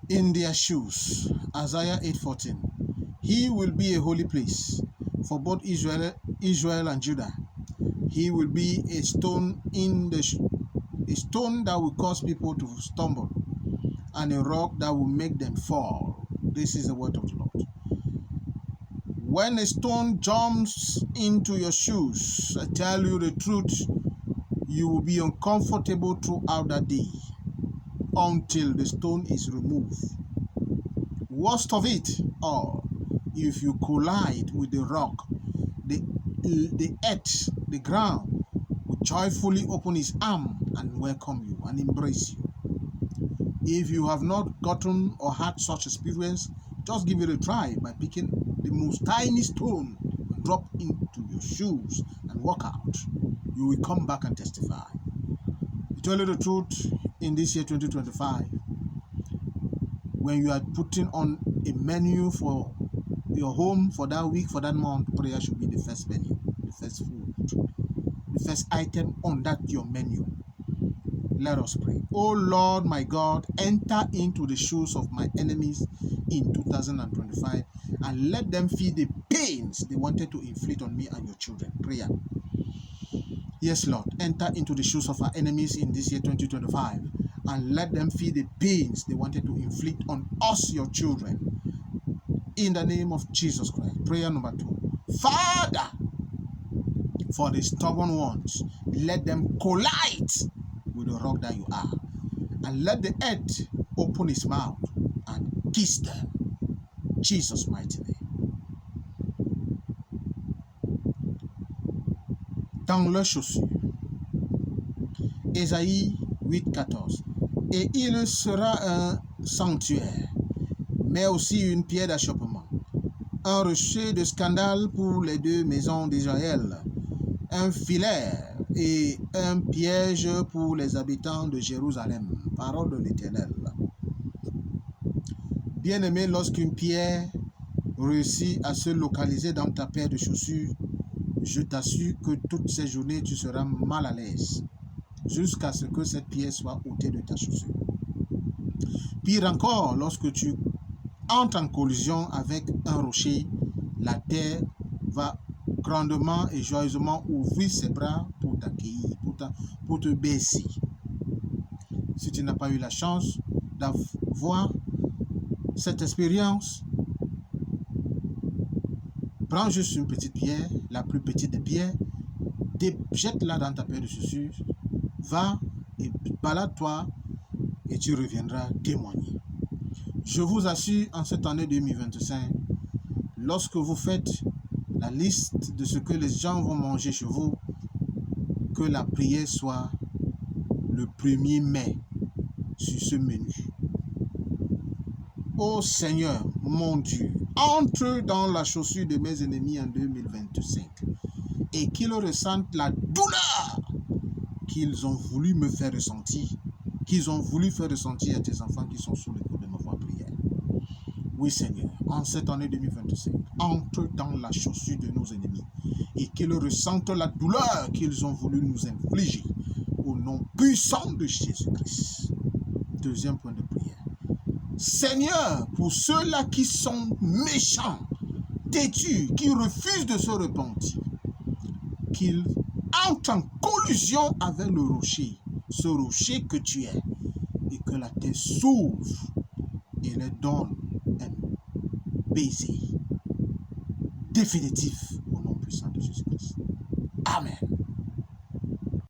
in their shoes. Isaiah 8:14. He will be a holy place for both Israel and Judah. He will be a stone a stone that will cause people to stumble, and a rock that will make them fall. This is the word of the Lord. When a stone jumps into your shoes, I tell you the truth, you will be uncomfortable throughout that day until the stone is removed. Worst of it all, if you collide with the rock, the earth, the ground, will joyfully open its arm and welcome you and embrace you. If you have not gotten or had such experience, just give it a try by picking the most tiny stone and drop into your shoes and walk out. You will come back and testify. To tell you the truth, in this year 2025, when you are putting on a menu for your home for that week, for that month, prayer should be the first menu, the first food, the first item on that your menu. Let us pray. Oh Lord, my God, enter into the shoes of my enemies in 2025 and let them feel the pains they wanted to inflict on me and your children. Prayer. Yes, Lord, enter into the shoes of our enemies in this year 2025 and let them feel the pains they wanted to inflict on us, your children. In the name of Jesus Christ. Prayer number 2. Father, for the stubborn ones, let them collide with the rock that you are, and let the earth open its mouth and kiss them. Jesus' mighty name. Dans leurs chaussures. Ésaïe 8:14. Et il sera un sanctuaire, mais aussi une pierre d'achoppement, un rocher de scandale pour les deux maisons d'Israël, un filet et un piège pour les habitants de Jérusalem. Parole de l'Éternel. Bien-aimé, lorsqu'une pierre réussit à se localiser dans ta paire de chaussures, je t'assure que toutes ces journées, tu seras mal à l'aise jusqu'à ce que cette pierre soit ôtée de ta chaussure. Pire encore, lorsque tu entres en collision avec un rocher, la terre va grandement et joyeusement ouvrir ses bras pour t'accueillir, pour te baisser. Si tu n'as pas eu la chance d'avoir cette expérience, prends juste une petite pierre, la plus petite des pierres, jette-la dans ta paire de chaussures, va et balade-toi et tu reviendras témoigner. Je vous assure, en cette année 2025, lorsque vous faites la liste de ce que les gens vont manger chez vous, que la prière soit le 1er mai sur ce menu. Ô Seigneur, mon Dieu, entre dans la chaussure de mes ennemis en 2025 et qu'ils ressentent la douleur qu'ils ont voulu me faire ressentir, qu'ils ont voulu faire ressentir à tes enfants qui sont sous l'écoute de ma voix prière. Oui Seigneur, en cette année 2025, entre dans la chaussure de nos ennemis et qu'ils ressentent la douleur qu'ils ont voulu nous infliger au nom puissant de Jésus-Christ. Deuxième point de prière. Seigneur, pour ceux-là qui sont méchants, têtus, qui refusent de se repentir, qu'ils entrent en collision avec le rocher, ce rocher que tu es, et que la terre s'ouvre et leur donne un baiser définitif au nom puissant de Jésus.